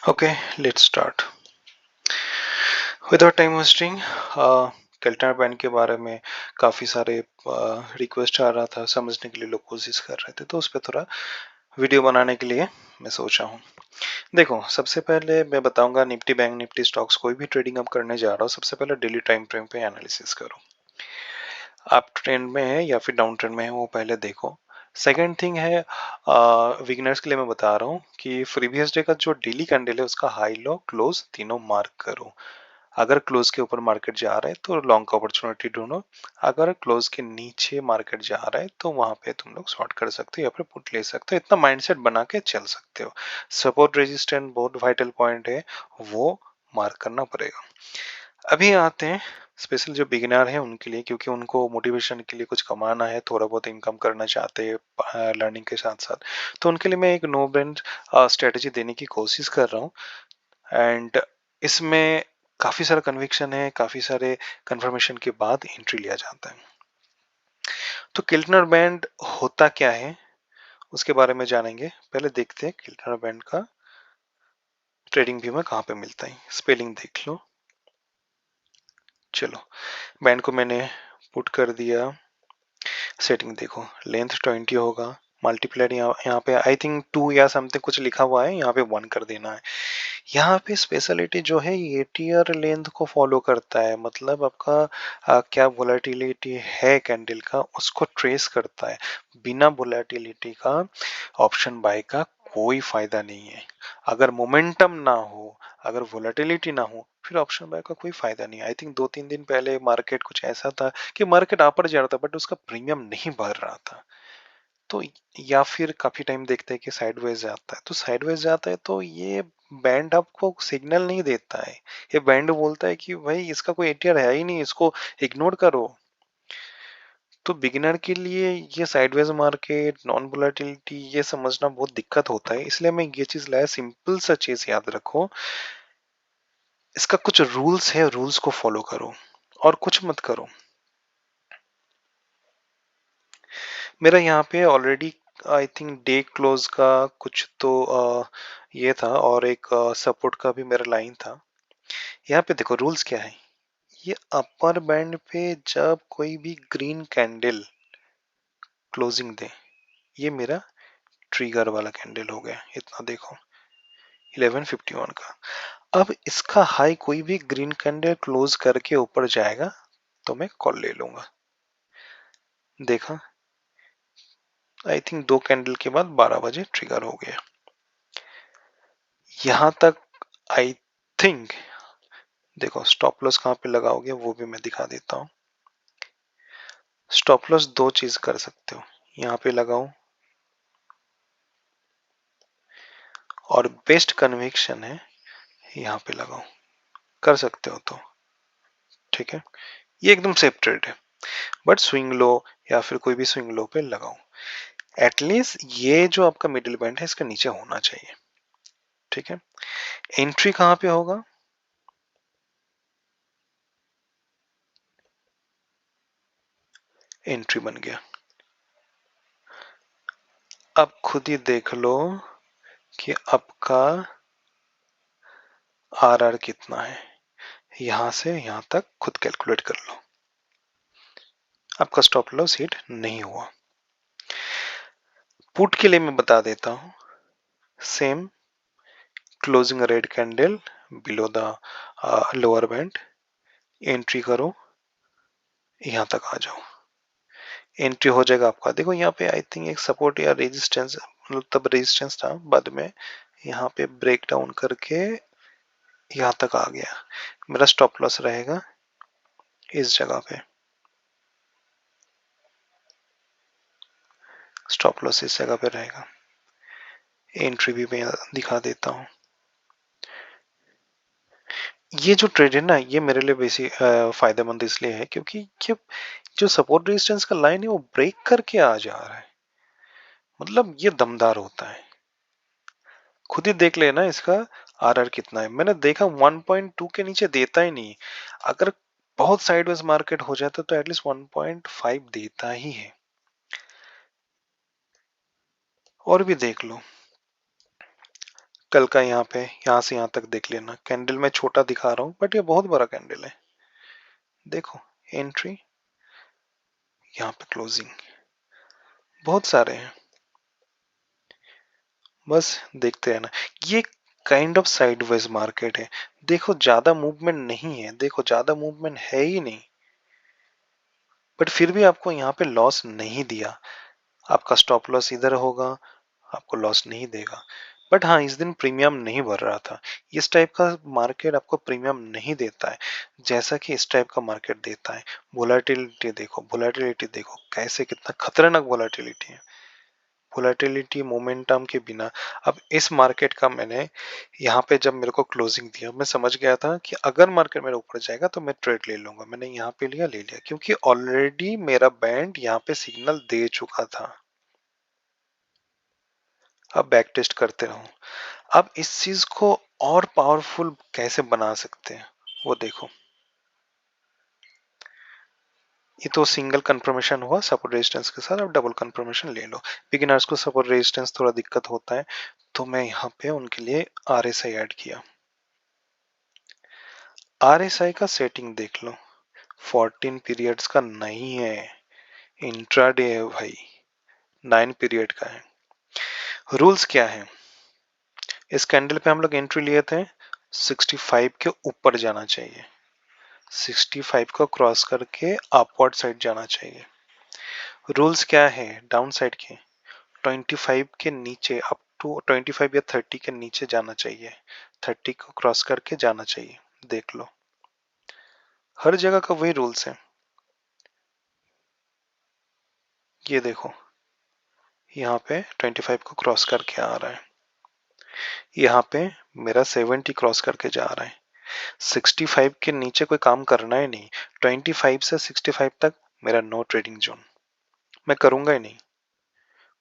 Okay, let's start. Without time wasting, Keltner band के बारे में काफ़ी सारे रिक्वेस्ट आ रहा था, समझने के लिए लोग कोशिश कर रहे थे, तो उस पर थोड़ा वीडियो बनाने के लिए मैं सोचा हूँ। देखो, सबसे पहले मैं बताऊंगा निफ्टी बैंक निफ्टी स्टॉक्स कोई भी ट्रेडिंग आप करने जा रहा हो, सबसे पहले डेली टाइम फ्रेम पे एनालिसिस करो। आप ट्रेंड में है या फिर डाउन ट्रेंड में है वो पहले देखो। सेकेंड थिंग है, बिगिनर्स के लिए मैं बता रहा हूँ कि प्रीवियस डे का जो डेली कैंडल है उसका हाई लो क्लोज तीनों मार्क करो। अगर क्लोज के ऊपर मार्केट जा रहा है तो लॉन्ग का अपॉर्चुनिटी ढूंढो, अगर क्लोज के नीचे मार्केट जा रहा है तो वहां पे तुम लोग शॉर्ट कर सकते हो या फिर पुट ले सकते हो। इतना माइंडसेट बना के चल सकते हो। सपोर्ट रेजिस्टेंस बहुत वाइटल पॉइंट है, वो मार्क करना पड़ेगा। अभी आते हैं स्पेशल जो बिगिनर है उनके लिए, क्योंकि उनको मोटिवेशन के लिए कुछ कमाना है, थोड़ा बहुत इनकम करना चाहते हैं लर्निंग के साथ साथ, तो उनके लिए मैं एक नो ब्रेंड स्ट्रेटजी देने की कोशिश कर रहा हूँ। एंड इसमें काफ़ी सारा कन्विक्शन है, काफ़ी सारे कंफर्मेशन के बाद एंट्री लिया जाता है। तो किल्टनर बैंड होता क्या है उसके बारे में जानेंगे। पहले देखते हैं किल्टनर बैंड का ट्रेडिंग व्यू में कहाँ पे मिलता है। स्पेलिंग देख लो। चलो, बैंड को मैंने पुट कर दिया। सेटिंग देखो, लेंथ 20 होगा, मल्टीप्लायर यहाँ पे आई थिंक 2 या समथिंग कुछ लिखा हुआ है, यहाँ पे 1 कर देना है। यहाँ पे स्पेशलिटी जो है ये ईयर लेंथ को फॉलो करता है, मतलब आपका क्या वोलेटिलिटी है कैंडल का उसको ट्रेस करता है। बिना वोलेटिलिटी का ऑप्शन बाय का कोई फायदा नहीं है। अगर मोमेंटम ना हो, अगर वोलेटिलिटी ना हो, फिर ऑप्शन बाय का कोई फायदा नहीं। आई थिंक 2-3 दिन पहले मार्केट कुछ ऐसा था कि मार्केट ऊपर जा रहा था बट उसका प्रीमियम नहीं बढ़ रहा था। तो या फिर काफी टाइम देखते हैं कि साइडवेज जाता है, तो साइडवेज जाता है तो ये बैंड आपको सिग्नल नहीं देता है। ये बैंड बोलता है कि भाई इसका कोई एटीआर है ही नहीं, इसको इग्नोर करो। तो बिगिनर के लिए ये साइडवेज मार्केट, नॉन वोलेटिलिटी, ये समझना बहुत दिक्कत होता है, इसलिए मैं ये चीज लाया। सिंपल सा चीज याद रखो, इसका कुछ रूल्स है, रूल्स को फॉलो करो और कुछ मत करो। मेरा यहाँ पे already I think day close का कुछ तो ये था, और एक सपोर्ट का भी मेरा लाइन था। यहाँ पे देखो रूल्स क्या है। ये अपर बैंड पे जब कोई भी ग्रीन कैंडल क्लोजिंग दे, ये मेरा ट्रिगर वाला कैंडल हो गया। इतना देखो 1151 का। अब इसका हाई कोई भी ग्रीन कैंडल क्लोज करके ऊपर जाएगा तो मैं कॉल ले लूंगा। देखा, आई थिंक 2 कैंडल के बाद 12 बजे ट्रिगर हो गया। यहां तक आई थिंक देखो स्टॉप लॉस कहां पे लगाओगे वो भी मैं दिखा देता हूं। स्टॉप लॉस दो चीज कर सकते हो, यहाँ पे लगाओ, और बेस्ट कन्विक्शन है यहाँ पे लगाओ, कर सकते हो तो ठीक है। ये एकदम सेफ ट्रेड है, बट स्विंग लो या फिर कोई भी स्विंग लो पे लगाओ। एटलीस्ट ये जो आपका मिडिल बैंड है इसके नीचे होना चाहिए, ठीक है। एंट्री कहां पे होगा, एंट्री बन गया। अब खुद ही देख लो कि आपका आरआर कितना है, यहां से यहां तक खुद कैलकुलेट कर लो। आपका स्टॉप लॉस हिट नहीं हुआ। पुट के लिए मैं बता देता हूं, same closing red candle below the lower band, entry करो, यहां तक आ जाओ, एंट्री हो जाएगा आपका। देखो यहाँ पे आई थिंक एक सपोर्ट या रेजिस्टेंस, मतलब तब रेजिस्टेंस था, बाद में यहाँ पे ब्रेक डाउन करके यहाँ तक आ गया। मेरा स्टॉप लॉस रहेगा इस जगह पे, स्टॉप लॉस इस जगह पे रहेगा। एंट्री भी मैं दिखा देता हूँ। ये जो ट्रेड है ना, ये मेरे लिए बेसी फायदेमंद इसलिए है क्योंकि ये जो सपोर्ट रेजिस्टेंस का लाइन है वो ब्रेक करके आ जा रहा है, मतलब ये दमदार होता है। खुद ही देख लेना इसका आरआर कितना है। मैंने देखा 1.2 के नीचे देता ही नहीं। अगर बहुत साइडवेज मार्केट हो जाता तो एटलीस्ट 1.5 देता ही है। और भी देख लो, कल का यहाँ पे यहाँ से यहाँ तक देख लेना। कैंडल में छोटा दिखा रहा हूँ बट ये बहुत बड़ा कैंडल है। देखो एंट्री, यहाँ पे क्लोजिंग, बहुत सारे हैं, बस देखते रहना। ये काइंड ऑफ साइडवेज मार्केट है। देखो ज्यादा मूवमेंट नहीं है, देखो ज्यादा मूवमेंट है ही नहीं, बट फिर भी आपको यहाँ पे लॉस नहीं दिया। आपका स्टॉप लॉस इधर होगा, आपको लॉस नहीं देगा। बट हाँ, इस दिन प्रीमियम नहीं भर रहा था। इस टाइप का मार्केट आपको प्रीमियम नहीं देता है जैसा कि इस टाइप का मार्केट देता है। वोलेटिलिटी देखो, वोलेटिलिटी देखो कैसे, कितना खतरनाक वोलेटिलिटी है। वोलेटिलिटी मोमेंटम के बिना, अब इस मार्केट का मैंने यहाँ पे जब मेरे को क्लोजिंग दिया, मैं समझ गया था कि अगर मार्केट मेरे ऊपर जाएगा तो मैं ट्रेड ले लूंगा। मैंने यहाँ पे लिया, ले लिया, क्योंकि ऑलरेडी मेरा बैंड यहाँ पे सिग्नल दे चुका था। अब बैक टेस्ट करते रहो। अब इस चीज को और पावरफुल कैसे बना सकते हैं वो देखो। ये तो सिंगल कंफर्मेशन हुआ सपोर्ट रेजिस्टेंस के साथ, अब डबल कंफर्मेशन ले लो। बिगिनर्स को सपोर्ट रेजिस्टेंस थोड़ा दिक्कत होता है, तो मैं यहाँ पे उनके लिए आरएसआई ऐड किया। आरएसआई का सेटिंग देख लो, 14 पीरियड्स का नहीं है, इंट्राडे है भाई, 9 पीरियड का है। रूल्स क्या है, इस कैंडल पे हम लोग एंट्री लिए थे, 65 के ऊपर जाना चाहिए, 65 को क्रॉस करके अपवर्ड साइड जाना चाहिए। रूल्स क्या है डाउन साइड के, 25 के नीचे अप टू 25 या 30 के नीचे जाना चाहिए, 30 को क्रॉस करके जाना चाहिए। देख लो, हर जगह का वही रूल्स है। ये देखो, यहाँ पे 25 को क्रॉस करके आ रहा है, यहाँ पे मेरा 70 क्रॉस करके जा रहा है। 65 के नीचे कोई काम करना ही नहीं, 25 से 65 तक मेरा नो ट्रेडिंग जोन। मैं करूंगा ही नहीं,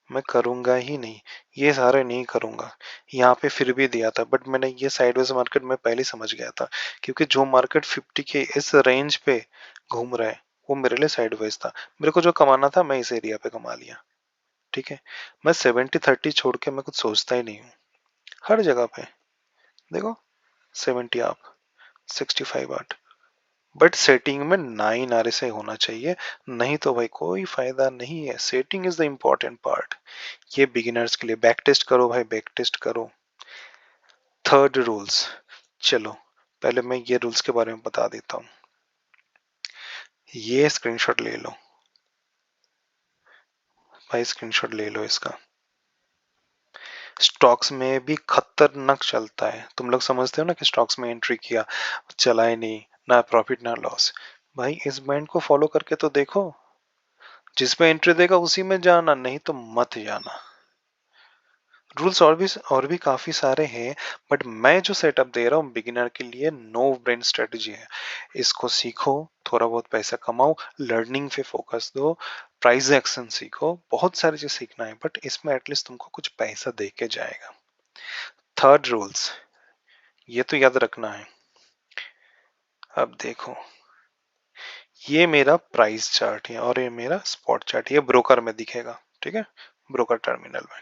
मैं करूंगा ही नहीं, ये सारे नहीं करूंगा। यहाँ पे फिर भी दिया था, बट मैंने ये साइडवेज मार्केट में पहले समझ गया था, क्योंकि जो मार्केट 50 के इस रेंज पे घूम रहा है वो मेरे लिए साइडवेज था। मेरे को जो कमाना था मैं इस एरिया पे कमा लिया, ठीक है। मैं 70-30 छोड़ के मैं कुछ सोचता ही नहीं हूँ, हर जगह पे देखो 70 आप, 65 आउट, बट सेटिंग में 9 आरएसआई होना चाहिए, नहीं तो भाई कोई फायदा नहीं है। Setting is the important part. ये बिगिनर्स के लिए, बैक टेस्ट करो भाई, बैक टेस्ट करो। थर्ड रूल्स, चलो पहले मैं ये रूल्स के बारे में बता देता हूँ। ये स्क्रीनशॉट ले लो भाई, स्क्रीनशॉट ले लो इसका। स्टॉक्स में भी खतरनाक चलता है, तुम लोग समझते हो ना कि स्टॉक्स में एंट्री किया, चला ही नहीं, ना प्रॉफिट ना लॉस। भाई इस बैंड को फॉलो करके तो देखो, जिसमें एंट्री देगा उसी में जाना, नहीं तो मत जाना। रूल्स और भी काफी सारे हैं, बट मैं जो सेटअप दे रहा हूँ बिगिनर के लिए, नो ब्रेन स्ट्रेटजी है। इसको सीखो, थोड़ा बहुत पैसा कमाओ, लर्निंग पे फोकस दो, प्राइस एक्शन सीखो, बहुत सारी चीज सीखना है, बट इसमें एटलीस्ट तुमको कुछ पैसा दे के जाएगा। थर्ड रूल्स, ये तो याद रखना है। अब देखो, ये मेरा प्राइस चार्ट है और ये मेरा स्पॉट चार्ट, ये ब्रोकर में दिखेगा, ठीक है, ब्रोकर टर्मिनल में।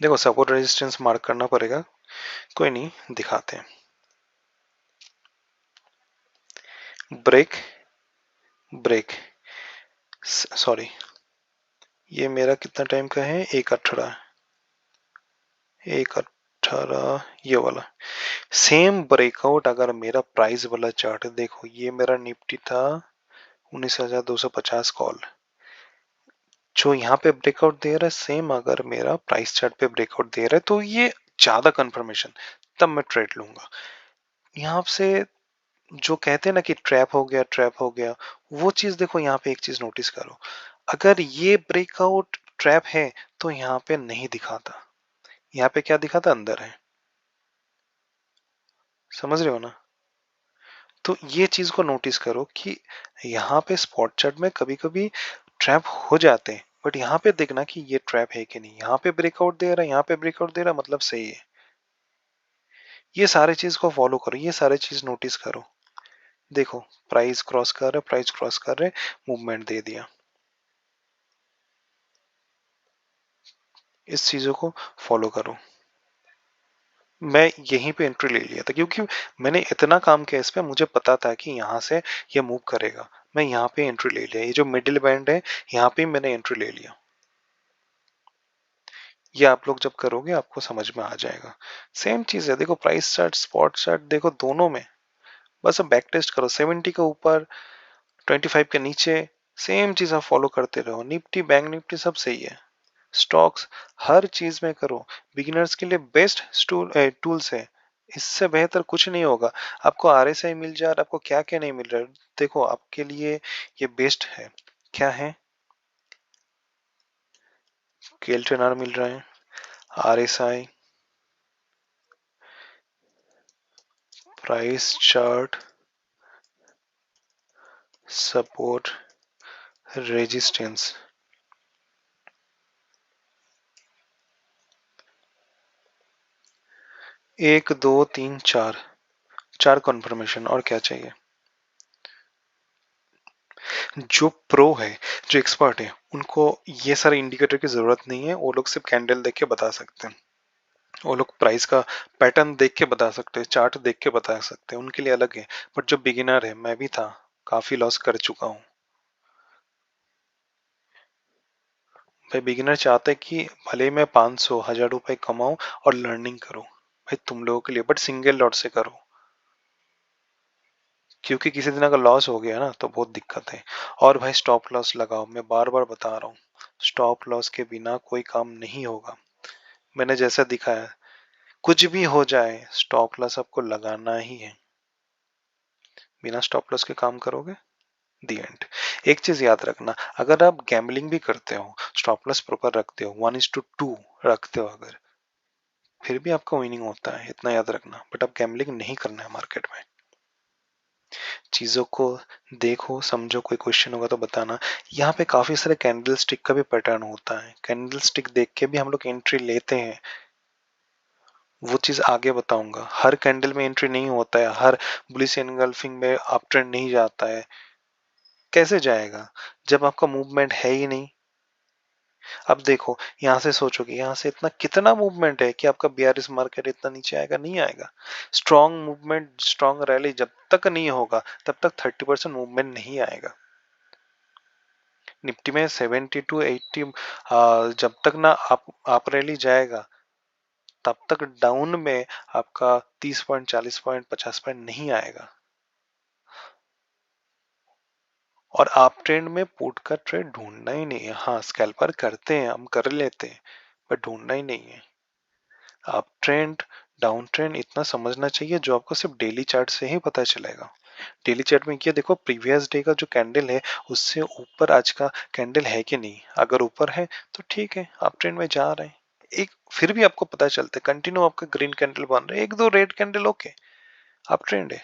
देखो सपोर्ट रेजिस्टेंस मार्क करना पड़ेगा, कोई नहीं, दिखाते हैं। ब्रेक, ब्रेक, सॉरी, ये मेरा कितना टाइम का है, 1:18, 1:18, ये वाला सेम ब्रेकआउट। अगर मेरा प्राइस वाला चार्ट देखो, ये मेरा निफ्टी था 19,250 कॉल, जो यहाँ पे ब्रेकआउट दे रहा है सेम अगर मेरा प्राइस चार्ट पे ब्रेकआउट दे रहा है तो ये ज्यादा कंफर्मेशन, तब मैं ट्रेड लूंगा। यहाँ से जो कहते हैं ना कि ट्रैप हो गया, ट्रैप हो गया, वो चीज देखो। यहाँ पे एक चीज नोटिस करो, अगर ये ब्रेकआउट ट्रैप है तो यहाँ पे नहीं दिखाता, यहाँ पे क्या दिखाता, अंदर है। समझ रहे हो ना? तो ये चीज को नोटिस करो कि यहाँ पे स्पॉट चार्ट में कभी कभी ट्रैप हो जाते हैं, बट यहाँ पे देखना कि ये ट्रैप है कि नहीं। यहाँ पे ब्रेकआउट दे रहा है, यहाँ पे ब्रेकआउट दे रहा है, मतलब सही है। ये सारे चीज को फॉलो करो, ये सारे चीज नोटिस करो। देखो प्राइस क्रॉस कर रहे, प्राइस क्रॉस कर रहे, मूवमेंट दे दिया, इस चीजों को फॉलो करो। मैं यहीं पे एंट्री ले लिया था क्योंकि मैंने इतना काम किया इस पे, मुझे पता था कि यहाँ से ये मूव करेगा। मैं यहाँ पे एंट्री ले लिया, ये जो मिडिल बैंड है यहाँ पे मैंने एंट्री ले लिया। ये आप लोग जब करोगे आपको समझ में आ जाएगा। सेम चीज है, देखो प्राइस चार्ट स्पॉट चार्ट देखो दोनों में, बस अब बैक टेस्ट करो 70 के ऊपर 25 के नीचे, सेम चीज आप फॉलो करते रहो। निफ्टी बैंक निफ्टी सब सही है, स्टॉक्स हर चीज में करो। बिगिनर्स के लिए बेस्ट टूल्स है, इससे बेहतर कुछ नहीं होगा। आपको आरएसआई मिल जाए और आपको क्या क्या नहीं मिल रहा है, देखो आपके लिए ये बेस्ट है। क्या है, केल्टनर मिल रहा है, RSI, price chart, support, resistance. 1 2 3 4, 4 confirmation, और क्या चाहिए। जो प्रो है, जो एक्सपर्ट है, उनको ये सारे इंडिकेटर की जरूरत नहीं है, वो लोग सिर्फ कैंडल देख के बता सकते हैं। वो लोग प्राइस का पैटर्न देख के बता सकते हैं, चार्ट देख के बता सकते हैं, उनके लिए अलग है। बट जो बिगिनर है, मैं भी था, काफी लॉस कर चुका हूँ। भाई बिगिनर चाहते हैं कि भले ही मैं 500 1000 रुपए कमाऊं और लर्निंग करूं, भाई तुम लोगों के लिए, बट सिंगल लॉट से करो। क्योंकि किसी दिन अगर लॉस हो गया ना तो बहुत दिक्कत है। और भाई स्टॉप लॉस लगाओ, मैं बार बार बता रहा हूँ, स्टॉप लॉस के बिना कोई काम नहीं होगा। मैंने जैसा दिखाया, कुछ भी हो जाए स्टॉप लॉस आपको लगाना ही है। बिना स्टॉप लॉस के काम करोगे, दी एंड। एक चीज याद रखना, अगर आप गैम्बलिंग भी करते हो, स्टॉप लॉस प्रॉपर रखते हो, 1:2 रखते हो अगर, फिर भी आपका विनिंग होता है, इतना याद रखना। बट आप गैम्बलिंग नहीं करना है मार्केट में। चीजों को देखो समझो, कोई क्वेश्चन होगा तो बताना। यहाँ पे काफी सारे कैंडल स्टिक का भी पैटर्न होता है, कैंडल स्टिक देख के भी हम लोग एंट्री लेते हैं, वो चीज आगे बताऊंगा। हर कैंडल में एंट्री नहीं होता है, हर बुलिश एनगल्फिंग में अप ट्रेंड नहीं जाता है। कैसे जाएगा जब आपका मूवमेंट है ही नहीं। अब देखो यहाँ से सोचोगे, यहाँ से इतना कितना मूवमेंट है कि आपका बीआरएस मार्केट इतना नीचे आएगा, नहीं आएगा। स्ट्रॉन्ग मूवमेंट, स्ट्रॉन्ग रैली जब तक नहीं होगा तब तक 30% मूवमेंट नहीं आएगा। निफ्टी में 70 to 80, जब तक ना आप रैली जाएगा तब तक डाउन में आपका 30 पॉइंट 40 पॉइंट 50 पॉइंट नहीं आएगा। और आप ट्रेंड में पुट का ट्रेड ढूंढना ही नहीं है। हाँ स्कैल्पर करते हैं, हम कर लेते हैं, पर ढूंढना ही नहीं है। अप ट्रेंड डाउन ट्रेंड इतना समझना चाहिए जो आपको सिर्फ डेली चार्ट से ही पता चलेगा। डेली चार्ट में क्या देखो, प्रीवियस डे का जो कैंडल है उससे ऊपर आज का कैंडल है कि नहीं। अगर ऊपर है तो ठीक है, अप ट्रेंड में जा रहे हैं। एक फिर भी आपको पता चलता है, कंटिन्यू आपका ग्रीन कैंडल बन रहा है, एक दो red candle okay up trend है,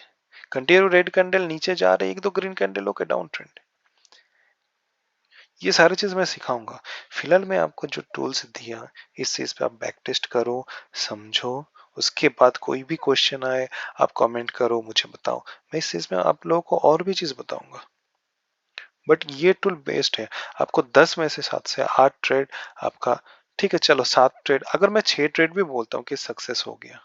कंटिन्यू रेड कैंडल नीचे जा रहे हैं, एक दो green candle okay down trend. ये सारी चीज मैं सिखाऊंगा। फिलहाल मैं आपको जो टूल्स दिया, इस चीज पे आप बैक टेस्ट करो, समझो। उसके बाद कोई भी क्वेश्चन आए आप कमेंट करो, मुझे बताओ। मैं इस चीज में आप लोगों को और भी चीज बताऊंगा। बट ये टूल बेस्ट है। आपको 10 में से 7 से 8 ट्रेड आपका, ठीक है चलो 7 ट्रेड, अगर मैं 6 ट्रेड भी बोलता हूँ कि सक्सेस हो गया,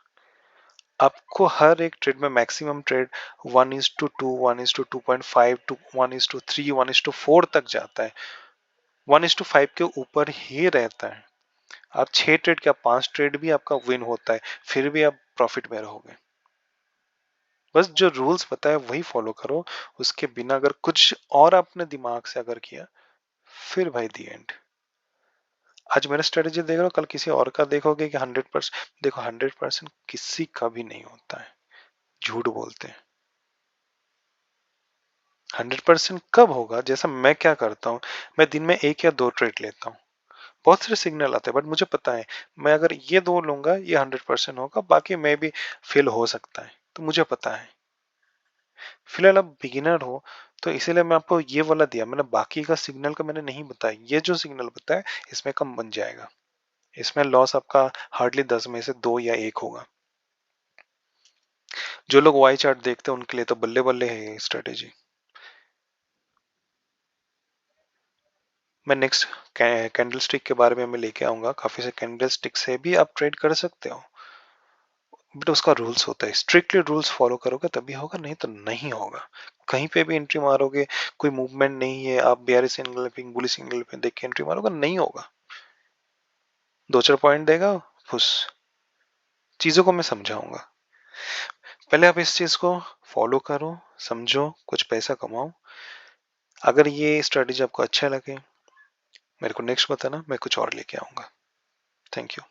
आपको हर एक ट्रेड में मैक्सिमम ट्रेड 1:2, 1:2.5 टू 1:3, 1:4 तक जाता है, 1:5 के ऊपर ही रहता है। आप 6 ट्रेड क्या 5 ट्रेड भी आपका विन होता है, फिर भी आप प्रॉफिट में रहोगे। बस जो रूल्स बताए वही फॉलो करो, उसके बिना अगर कुछ और आपने दिमाग से अगर किया, फिर भाई दी एंड। आज मेरा स्ट्रेटेजी देख रहे हो, कल किसी और का देखोगे कि 100%। देखो 100% किसी का भी नहीं होता है, झूठ बोलते हैं। 100% कब होगा, जैसा मैं क्या करता हूँ, मैं दिन में 1 या 2 ट्रेड लेता हूँ। बहुत सारे सिग्नल आते हैं बट मुझे पता है, मैं अगर ये दो लूंगा ये 100% होगा, बाकी मैं भी फेल हो सकता है, तो मुझे पता है। फिलहाल आप बिगिनर हो तो इसीलिए मैं आपको ये वाला दिया, मैंने बाकी का सिग्नल का मैंने नहीं बताया। ये जो सिग्नल बताया इसमें कम बन जाएगा, इसमें लॉस आपका हार्डली 10 में से 2 या 1 होगा। जो लोग वाई चार्ट देखते हैं उनके लिए तो बल्ले बल्ले है ये स्ट्रेटेजी। मैं नेक्स्ट कैंडल स्टिक के बारे में मैं लेके आऊंगा। काफी से कैंडल स्टिक से भी आप ट्रेड कर सकते हो, बट उसका रूल्स होता है, स्ट्रिक्टली रूल्स फॉलो करोगे तभी होगा, नहीं तो नहीं होगा। कहीं पे भी एंट्री मारोगे, कोई मूवमेंट नहीं है, आप बेयरिश एंगल्फिंग बुलिश एंगल्फिंग देख के एंट्री मारोगे, नहीं होगा। दो चार पॉइंट देगा, फुस। चीजों को मैं समझाऊंगा, पहले आप इस चीज को फॉलो करो, समझो, कुछ पैसा कमाओ। अगर ये स्ट्रेटेजी आपको अच्छा लगे, मेरे को नेक्स्ट बताना, मैं कुछ और लेके आऊंगा। Thank you.